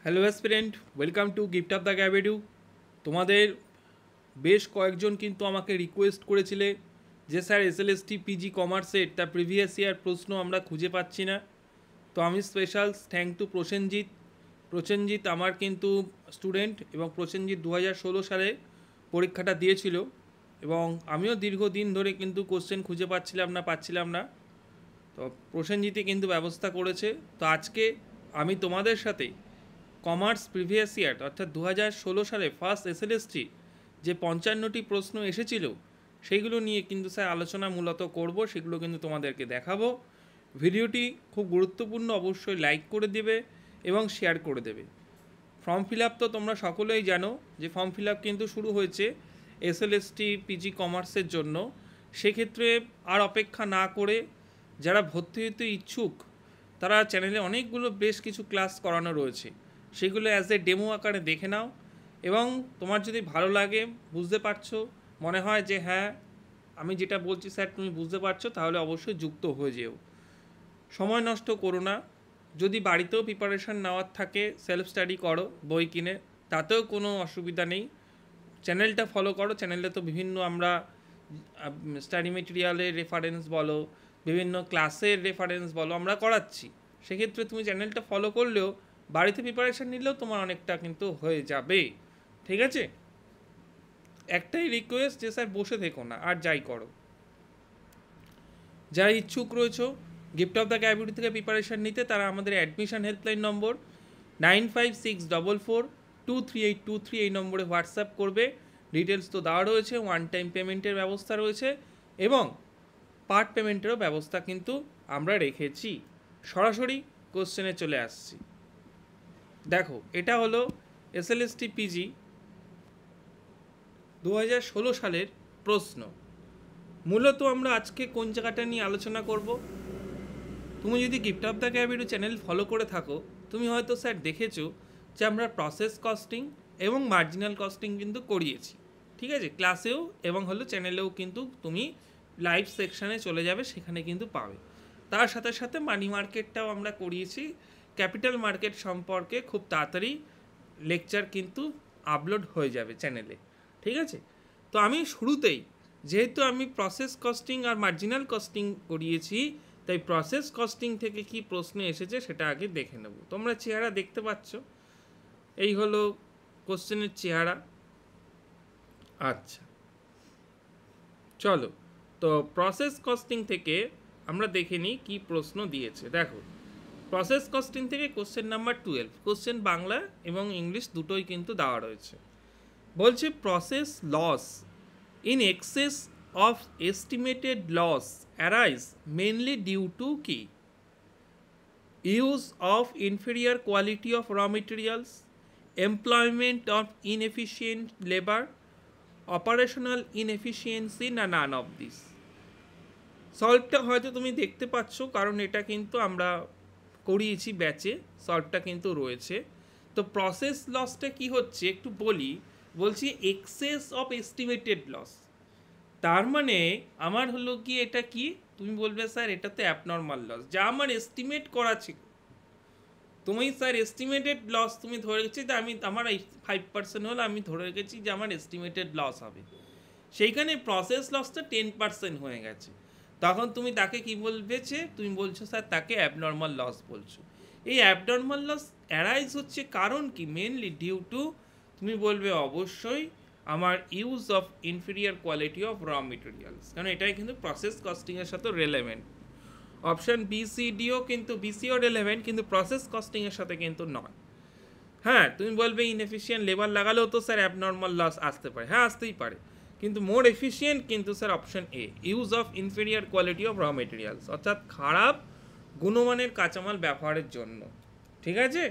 Hello aspirant, welcome to gift of the গ্যাভেডু। তোমাদের বেশ কয়েকজন কিন্তু আমাকে রিকোয়েস্ট করেছিলে যে স্যার এসএলএসটি পিজি কমার্সের তার প্রিভিয়াস ইয়ার প্রশ্ন আমরা খুঁজে পাচ্ছি না। তো আমি স্পেশাল থ্যাংক টু প্রসেনজিৎ আমার কিন্তু স্টুডেন্ট, এবং প্রসেনজিৎ 2016 সালে পরীক্ষাটা দিয়েছিল, এবং আমিও দীর্ঘদিন ধরে কিন্তু কোশ্চেন খুঁজে পাচ্ছিলাম না। তো প্রসেনজিৎই কিন্তু ব্যবস্থা করেছে। তো আজকে আমি তোমাদের সাথে কমার্স প্রিভিয়াস ইয়ার অর্থাৎ 2016 সালে ফার্স্ট এসএলএসটি যে 55টি প্রশ্ন এসেছিল সেইগুলো নিয়ে কিন্তু স্যার আলোচনা মূলত করব, সেগুলো কিন্তু তোমাদেরকে দেখাবো। ভিডিওটি খুব গুরুত্বপূর্ণ, অবশ্যই লাইক করে দেবে এবং শেয়ার করে দেবে। ফর্ম ফিল আপ তো তোমরা সকলেই জানো যে ফর্ম ফিল আপ কিন্তু শুরু হয়েছে এসএলএসটি পিজি কমার্সের জন্য। সেক্ষেত্রে আর অপেক্ষা না করে যারা ভর্তি হতে ইচ্ছুক তারা চ্যানেলে অনেকগুলো বেশ কিছু ক্লাস করানো রয়েছে, সেগুলো অ্যাজ এ ডেমো আকারে দেখে নাও, এবং তোমার যদি ভালো লাগে, বুঝতে পারছো, মনে হয় যে হ্যাঁ আমি যেটা বলছি স্যার তুমি বুঝতে পারছো, তাহলে অবশ্যই যুক্ত হয়ে যেও। সময় নষ্ট করো না। যদি বাড়িতেও প্রিপারেশান নেওয়ার থাকে সেলফ স্টাডি করো বই কিনে, তাতেও কোনো অসুবিধা নেই। চ্যানেলটা ফলো করো, চ্যানেলে তো বিভিন্ন আমরা স্টাডি মেটেরিয়ালের রেফারেন্স বলো, বিভিন্ন ক্লাসের রেফারেন্স বলো আমরা করাচ্ছি। সেক্ষেত্রে তুমি চ্যানেলটা ফলো করলেও বাড়িতে প্রিপারেশান নিলেও তোমার অনেকটা কিন্তু হয়ে যাবে। ঠিক আছে, একটাই রিকোয়েস্ট যে স্যার বসে থেকো না, আর যাই করো। যারা ইচ্ছুক রয়েছে গিফট অফ দ্য ক্যাভিটি থেকে প্রিপারেশান নিতে, তারা আমাদের অ্যাডমিশন হেল্পলাইন নম্বর 9564423823 এই নম্বরে হোয়াটসঅ্যাপ করবে। ডিটেলস তো দেওয়া রয়েছে, ওয়ান টাইম পেমেন্টের ব্যবস্থা রয়েছে এবং পার্ট পেমেন্টেরও ব্যবস্থা কিন্তু আমরা রেখেছি। সরাসরি কোশ্চেনে চলে আসছি। দেখো, এটা হলো এসএলএসটি পিজি 2016 সালের প্রশ্ন। মূলত আমরা আজকে কোন জায়গাটা নিয়ে আলোচনা করব? তুমি যদি গিফট অফ দ্য ক্যাভিডু চ্যানেল ফলো করে থাকো, তুমি হয়তো স্যার দেখেছো যে আমরা প্রসেস কস্টিং এবং মার্জিনাল কস্টিং কিন্তু করিয়েছি। ঠিক আছে, ক্লাসেও এবং হলো চ্যানেলেও কিন্তু তুমি লাইভ সেকশানে চলে যাবে, সেখানে কিন্তু পাবে। তার সাথে সাথে মানি মার্কেটটাও আমরা করিয়েছি। ক্যাপিটাল মার্কেট সম্পর্কে খুব তাড়াতাড়ি লেকচার কিন্তু আপলোড হয়ে যাবে চ্যানেলে। ঠিক আছে, তো আমি শুরুতেই, যেহেতু আমি প্রসেস কস্টিং আর মার্জিনাল কস্টিং করিয়েছি, তাই প্রসেস কস্টিং থেকে কি প্রশ্ন এসেছে সেটা আগে দেখে নেব। তোমরা চেহারা দেখতে পাচ্ছ, এই হলো কোশ্চেনের চেহারা। আচ্ছা, চলো, তো প্রসেস কস্টিং থেকে আমরা দেখে নিই কী প্রশ্ন দিয়েছে। দেখো, প্রসেস কস্টিং থেকে কোশ্চেন নাম্বার 12, কোশ্চেন বাংলা এবং ইংলিশ দুটোই কিন্তু দেওয়া রয়েছে। বলছে process loss in excess of estimated loss arise mainly due to কি? Use of inferior quality of raw materials, employment of inefficient labor, operational inefficiency, না none of this। সলভটা হয়তো তুমি দেখতে পাচ্ছ, কারণ এটা কিন্তু আমরা করিয়েছি ব্যাচে, সলভটা কিন্তু রয়েছে। তো প্রসেস লসটা কি হচ্ছে একটু বলি। বলছি এক্সেস অফ এস্টিমেটেড লস, তার মানে আমার হলো কি, এটা কি? তুমি বলবে স্যার এটা তো অ্যাবনর্মাল লস, যা আমার এস্টিমেট করা ছিল। তুমি স্যার এস্টিমেটেড লস তুমি ধরে রেখেছি যে আমার 5% হলে আমি ধরে রেখেছি যে আমার এস্টিমেটেড লস হবে, সেইখানে প্রসেস লসটা 10% হয়ে গেছে। তখন তুমি তাকে কি বলবেছে? তুমি বলছো স্যার তাকে অ্যাবনর্মাল লস বলছো। এই অ্যাবনর্মাল লস অ্যারাইজ হচ্ছে কারণ কি? মেনলি ডিউ টু, তুমি বলবে অবশ্যই আমার use of inferior quality of raw materials, কারণ এটাই কিন্তু প্রসেস কস্টিংয়ের সাথে রেলেভেন্ট। অপশান বিসিডিও কিন্তু, বিসিও রেলেভেন্ট, কিন্তু প্রসেস কস্টিংয়ের সাথে কিন্তু নয়। হ্যাঁ, তুমি বলবে ইনএফিশিয়েন্ট লেবার লাগালেও তো স্যার অ্যাবনর্মাল লস আসতে পারে। হ্যাঁ, আসতেই পারে, কিন্তু মোর এফিশিয়েন্ট কিন্তু sir option A, use of inferior quality of raw materials, অর্থাৎ খারাপ গুণমানের কাঁচামাল ব্যবহারের জন্য। ঠিক আছে,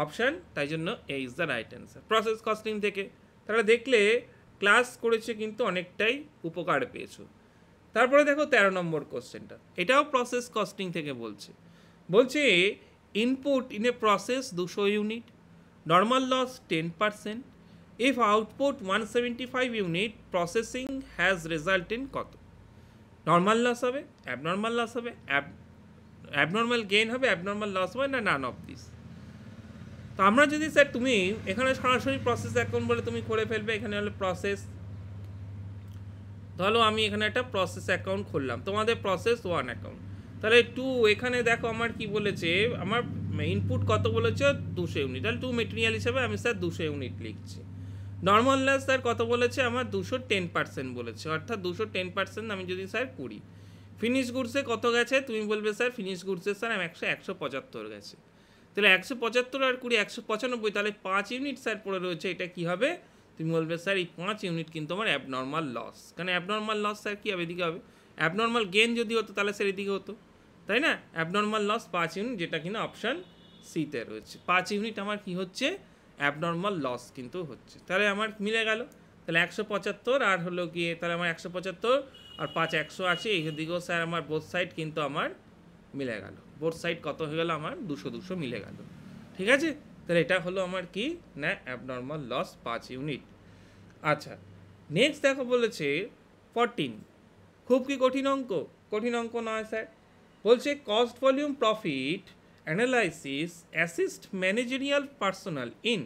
অপশান, তাই জন্য A is the right answer. Process costing থেকে তারা দেখলে ক্লাস করেছে কিন্তু অনেকটাই উপকার পেয়েছো। তারপরে দেখো 13 নম্বর কোশ্চেনটা, এটাও প্রসেস কস্টিং থেকে বলছে। বলছে input in a process 200 unit, normal loss 10%, if output 175 unit, processing has result in কত? নর্মাল লস হবে, অ্যাবনর্মাল লস হবে, অ্যাবনর্মাল গেইন হবে, অ্যাবনর্মাল লস হবে, না নান অফ দিস? তো আমরা যদি স্যার তুমি এখানে সরাসরি প্রসেস অ্যাকাউন্ট বলে তুমি করে ফেলবে, এখানে হলো প্রসেস, ধরো আমি এখানে একটা প্রসেস অ্যাকাউন্ট খুললাম, তোমাদের প্রসেস 1 অ্যাকাউন্ট, তাহলে 2 এখানে দেখো আমার কি বলেছে, আমার ইনপুট কত বলেছে 200 ইউনিট, তাহলে 2 মেটেরিয়াল হিসেবে আমি স্যার 200 ইউনিট লিখছি। নর্মাল লস স্যার কত বলেছে আমার 210% বলেছে, অর্থাৎ 210% আমি যদি স্যার করি, ফিনিশ গুডসে কত গেছে তুমি বলবে স্যার ফিনিশ গুডসে স্যার আমি 175 গেছে, তাহলে 175 আর 20 195, তাহলে 5 ইউনিট স্যার পড়ে রয়েছে, এটা কি হবে তুমি বলবে স্যার এই 5 ইউনিট কিন্তু আমার অ্যাবনর্মাল লস, কারণ অ্যাবনর্মাল লস স্যার কী হবে এদিকে হবে, অ্যাবনর্মাল গেন যদি হতো তাহলে স্যার এদিকে হতো, তাই না? অ্যাবনর্মাল লস 5 ইউনিট, যেটা কিনা অপশান সিতে রয়েছে, 5 ইউনিট আমার কি হচ্ছে অ্যাবনর্মাল লস কিন্তু হচ্ছে, তাহলে আমার মিলে গেল, তাহলে 175 আর হলো গিয়ে তাহলে আমার 175 আর 5 180, এই দিকেও স্যার আমার বোথ সাইড কিন্তু আমার মিলে গেল, বোথ সাইড কত হয়ে গেল আমার 200 মিলে গেল, ঠিক আছে? তাহলে এটা হলো আমার কি না অ্যাবনর্মাল লস 5 ইউনিট। আচ্ছা, নেক্সট দেখো বলেছে 14, খুব কি কঠিন অঙ্ক? কঠিন অঙ্ক নয় স্যার, বলছে cost volume profit analysis assist managerial personal in,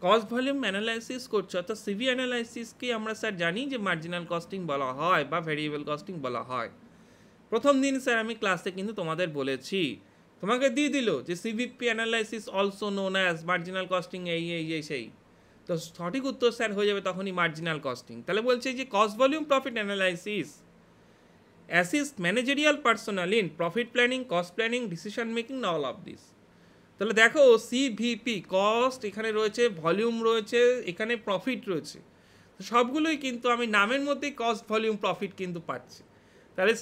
cost volume analysis করছে, অর্থাৎ সিভি অ্যানালাইসিসকে আমরা স্যার জানি যে মার্জিনাল কস্টিং বলা হয় বা ভ্যারিয়েবল কস্টিং বলা হয়। প্রথম দিন স্যার আমি ক্লাসে কিন্তু তোমাদের বলেছি, তোমাকে দিয়ে দিল যে CVP analysis also known as marginal costing, এই সেই, তো সঠিক উত্তর স্যার হয়ে যাবে তখনই মার্জিনাল কস্টিং। তাহলে বলছে যে cost volume profit analysis assist managerial personal in profit planning, cost planning, decision making, all of this. তাহলে দেখো সিভিপি কস্ট এখানে রয়েছে, ভলিউম রয়েছে, এখানে প্রফিট রয়েছে, সবগুলোই কিন্তু আমি নামের মধ্যেই কস্ট ভলিউম প্রফিট কিন্তু পাচ্ছি। তাহলে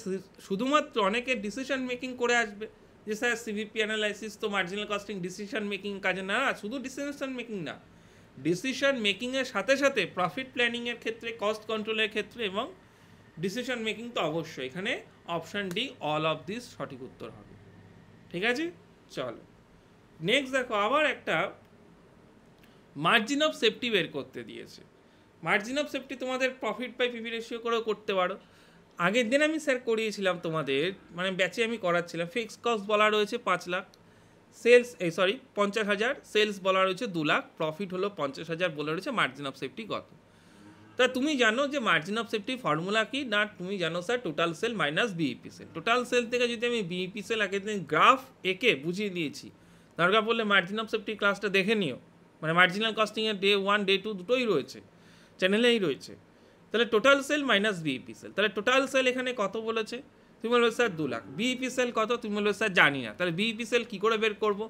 শুধুমাত্র অনেকে ডিসিশন মেকিং করে আসবে যে স্যার সিভিপি অ্যানালাইসিস তো মার্জিনাল কস্টিং ডিসিশন মেকিং কাজে, না শুধু ডিসিশন মেকিং না, ডিসিশন মেকিংয়ের সাথে সাথে প্রফিট প্ল্যানিংয়ের ক্ষেত্রে, কস্ট কন্ট্রোলের ক্ষেত্রে এবং ডিসিশন মেকিং তো অবশ্যই, এখানে option D all of this সঠিক উত্তর হবে, ঠিক আছে? চলো নেক্সট দেখো, আবার একটা মার্জিন অফ সেফটি বের করতে দিয়েছে। মার্জিন অফ সেফটি তোমাদের প্রফিট বাই পিভি রেশিও করেও করতে পারো, আগের দিন আমি স্যার করিয়েছিলাম তোমাদের, মানে ব্যাচে আমি করাচ্ছিলাম। ফিক্সড কস্ট বলা রয়েছে 5 লাখ, সেলস 50,000, সেলস বলা রয়েছে 2 লাখ, প্রফিট হলো 50,000 বলা রয়েছে, মার্জিন অফ সেফটি কত? তা তুমি জানো যে মার্জিন অফ সেফটি ফর্মুলা কি না? তুমি জানো sir total sale minus BEP sale. Total sale থেকে যদি আমি বিইপি সেল আগের দিন গ্রাফ এঁকে বুঝিয়ে দিয়েছি, দরকার পড়লে মার্জিন অফ সেফটি ক্লাসটা দেখে নিও, মানে মার্জিনাল কস্টিংয়ের ডে 1 ডে 2 দুটোই রয়েছে, চ্যানেলেই রয়েছে। তাহলে total sale minus BEP sale, তাহলে টোটাল সেল এখানে কত বলেছে? তুমি বলবে স্যার 2 লাখ। বিইপি সেল কত? তুমি বলবে স্যার জানি না। তাহলে বিইপি সেল কী করে বের করবো?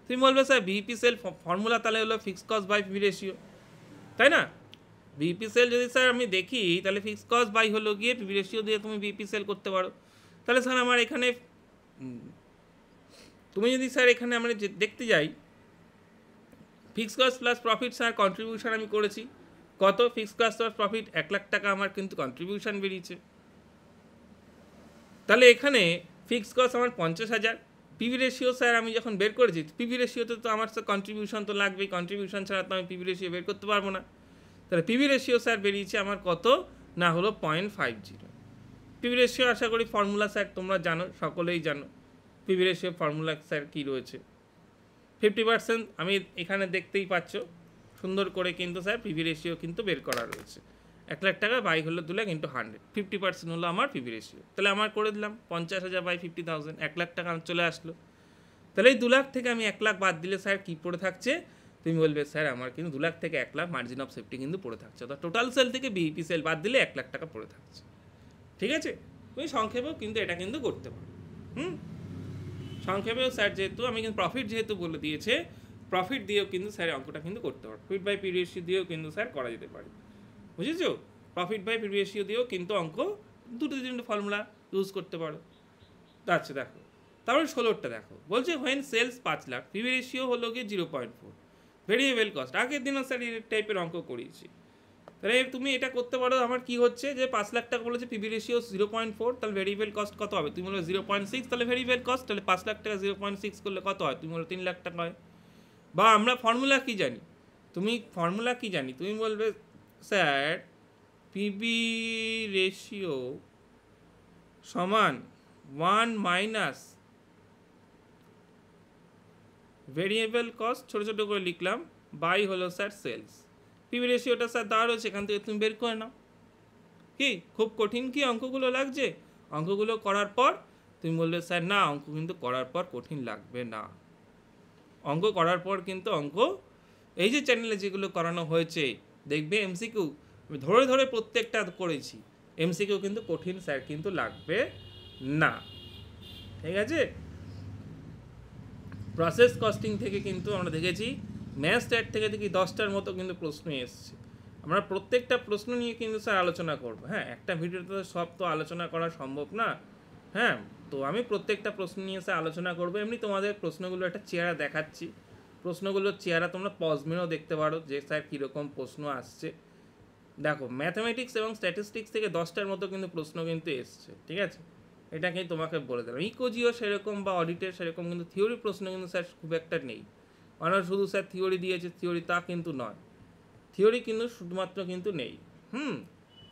তুমি বলবে স্যার বিইপি সেল ফর্মুলা তাহলে হলো fixed cost by PV ratio, তাই না? বিইপি সেল যদি স্যার আমি দেখি তাহলে ফিক্সড কস্ট বাই হলো গিয়ে পিভি রেশিও দিয়ে তুমি বিইপি সেল করতে পারো। তাহলে স্যার আমার এখানে তুমি যদি স্যার এখানে আমরা দেখতে যাই, fixed cost plus profit sir contribution আমি করেছি, কত? Fixed cost plus profit 1 lakh টাকা আমার কিন্তু কন্ট্রিবিউশন বেরিয়েছে। তাহলে এখানে ফিক্সড কস্ট আমার 50,000, পিভি রেশিও স্যার আমি যখন বের করেছি, পিভি রেশিওতে তো আমার স্যার কন্ট্রিবিউশন তো লাগবেই, কন্ট্রিবিউশন ছাড়া তো আমি পিভি রেশিও বের করতে পারবো না। তাহলে পিভি রেশিও স্যার বেরিয়েছে আমার কত না হলো 0.50। পিভি রেশিও আশা করি ফর্মুলা স্যার তোমরা জানো, সকলেই জানো পিভি রেশিও ফর্মুলা স্যার কী রয়েছে। 50% আমি এখানে দেখতেই পাচ্ছ সুন্দর করে কিন্তু স্যার পিভি রেশিও কিন্তু বের করা রয়েছে। 1 লাখ টাকা বাই হলো 2 লাখ ইন্টু 100, 50% হলো আমার পিভি রেশিও। তাহলে আমার করে দিলাম 50,000 বাই 50,000, 1 লাখ টাকা চলে আসলো। তাহলে এই 2 লাখ থেকে আমি 1 লাখ বাদ দিলে স্যার কী পড়ে থাকছে? তুমি বলবে স্যার আমার কিন্তু 2 লাখ থেকে 1 লাখ মার্জিন অফ সেফটি কিন্তু পড়ে থাকছে, অর্থাৎ টোটাল সেল থেকে বিইপি সেল বাদ দিলে 1 লাখ টাকা পড়ে থাকছে, ঠিক আছে? তুমি সংক্ষেপেও কিন্তু এটা কিন্তু করতে পারো। সংক্ষেপেও স্যার যেহেতু আমি কিন্তু প্রফিট যেহেতু বলে দিয়েছে, প্রফিট দিয়েও কিন্তু স্যার অঙ্কটা কিন্তু করতে পারো, প্রফিট বাই পি রেশিও দিয়েও কিন্তু স্যার করা যেতে পারে, বুঝেছো? প্রফিট বাই পি রেশিও দিয়েও কিন্তু অঙ্ক দুটো তিনটে ফর্মুলা ইউজ করতে পারো। আচ্ছা দেখো, তারপরে 16টা দেখো, বলছে when sales 5 lakh, PV ratio হলো গিয়ে 0.4, ভেরিয়েবল কস্ট। আগের দিনও স্যার এই টাইপের অঙ্ক করিয়েছি। তাহলে তুমি এটা করতে পারো, আমার কি হচ্ছে যে 5 লাখ টাকা বলেছে, পিভি রেশিও 0.4, তাহলে ভেরিয়েবল কস্ট কত হবে? তুমি বলবে 0.6, তাহলে ভেরিয়েবল কস্ট, তাহলে 5 লাখ টাকা 0.6 করলে কত হয়? তুমি বলবে 3 লাখ টাকা হয়। বা আমরা ফর্মুলা কি জানি, তুমি বলবে স্যার পিভি রেশিও সমান 1 মাইনাস ভেরিয়েবল কস্ট ছোটো ছোটো করে লিখলাম, বাই হলো স্যার সেলস। পিভি রেশিওটা স্যার দেওয়া রয়েছে, এখান থেকে তুমি বের করে নাও। কি খুব কঠিন কি অঙ্কগুলো লাগছে? অঙ্কগুলো করার পর তুমি বললে স্যার না অঙ্ক কিন্তু করার পর কঠিন লাগবে না। অঙ্ক করার পর কিন্তু অঙ্ক এই যে চ্যানেলে যেগুলো করানো হয়েছে দেখবে এমসিকিউ আমি ধরে ধরে প্রত্যেকটা করেছি, এমসিকিউ কিন্তু কঠিন স্যার কিন্তু লাগবে না। ঠিক আছে, প্রসেস কস্টিং থেকে কিন্তু আমরা দেখেছি ম্যাথ স্ট্যাট থেকে দেখি 10টার মতো কিন্তু প্রশ্ন এসছে। আমরা প্রত্যেকটা প্রশ্ন নিয়ে কিন্তু স্যার আলোচনা করব। হ্যাঁ, একটা ভিডিওতে তো সব তো আলোচনা করা সম্ভব না। হ্যাঁ, তো আমি প্রত্যেকটা প্রশ্ন নিয়ে স্যার আলোচনা করব। এমনি তোমাদের প্রশ্নগুলো একটা চেহারা দেখাচ্ছি, প্রশ্নগুলোর চেহারা তোমরা পজ মেরেও দেখতে পারো যে স্যার কীরকম প্রশ্ন আসছে। দেখো ম্যাথামেটিক্স এবং স্ট্যাটিস্টিক্স থেকে 10টার মতো কিন্তু প্রশ্ন কিন্তু এসছে। ঠিক আছে, এটাকেই তোমাকে বলে দিলাম। ইকোজিও সেরকম বা অডিটের সেরকম কিন্তু থিওরি প্রশ্ন কিন্তু স্যার খুব একটা নেই। অনেক শুধু স্যার থিওরি দিয়েছে, থিওরি তা কিন্তু নয়, থিওরি কিন্তু শুধুমাত্র কিন্তু নেই।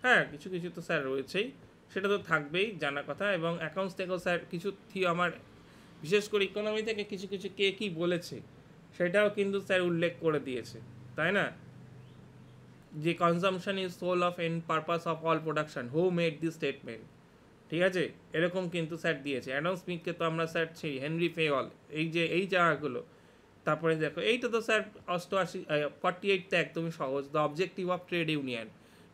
হ্যাঁ, কিছু কিছু তো স্যার রয়েছেই, সেটা তো থাকবেই জানা কথা। এবং অ্যাকাউন্টস থেকেও স্যার কিছু আমার বিশেষ করে ইকোনমি থেকে কিছু কিছু কে কী বলেছে সেটাও কিন্তু স্যার উল্লেখ করে দিয়েছে, তাই না? যে consumption is sole of end purpose of all production, who made this statement. ঠিক আছে, এরকম কিন্তু স্যার দিয়েছে। অ্যাডাম স্মিথকে তো আমরা স্যার ছিই, হেনরি ফেওয়াল, এই জায়গাগুলো। তারপরে দেখো এইটা তো স্যার 48টা একদমই সহজ। The objective of trade union,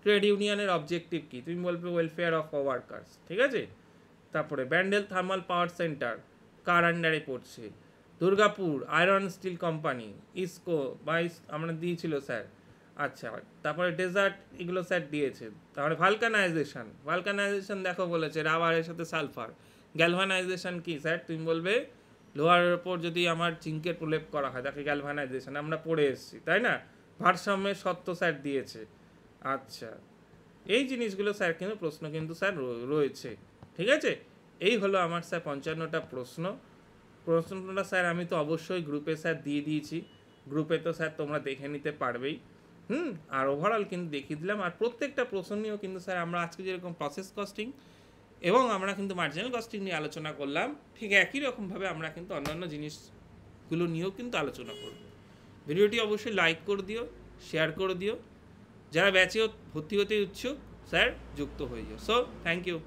trade ইউনিয়নের অবজেক্টিভ কী তুমি বলবে ওয়েলফেয়ার অফ ওয়ার্কার্স। ঠিক আছে, তারপরে ব্যান্ডেল থার্মাল পাওয়ার সেন্টার কার আন্ডারে পড়ছে? Durgapur iron steel company, IISCO বা আমরা দিয়েছিল স্যার। আচ্ছা, তারপরে ডেজার্ট এগুলো স্যার দিয়েছে। তারপরে ভালকানাইজেশন দেখো বলেছে রাবারের সাথে সালফার। গ্যালভানাইজেশন কি স্যার তুমি বলবে লোহারের ওপর যদি আমার জিঙ্কের প্রলেপ করা হয় তাকে গ্যালভানাইজেশন, আমরা পড়ে এসেছি তাই না? ভারসাম্যের সত্য স্যার দিয়েছে। আচ্ছা, এই জিনিসগুলো স্যার কিন্তু প্রশ্ন কিন্তু স্যার রয়েছে। ঠিক আছে, এই হলো আমার স্যার 55টা প্রশ্নটা স্যার আমি তো অবশ্যই গ্রুপে স্যার দিয়ে দিয়েছি। গ্রুপে তো স্যার তোমরা দেখে নিতে পারবেই। আর ওভারঅল কিন্তু দেখিয়ে দিলাম। আর প্রত্যেকটা প্রশ্ন নিয়েও কিন্তু স্যার আমরা আজকে যেরকম প্রসেস কস্টিং এবং আমরা কিন্তু মার্জিনাল কস্টিং নিয়ে আলোচনা করলাম, ঠিক একই রকমভাবে আমরা কিন্তু অন্যান্য জিনিসগুলো নিয়েও কিন্তু আলোচনা করব। ভিডিওটি অবশ্যই লাইক করে দিও, শেয়ার করে দিও। যারা ব্যাচে ভর্তি হতে ইচ্ছুক স্যার যুক্ত হয়ে যাও। So thank you.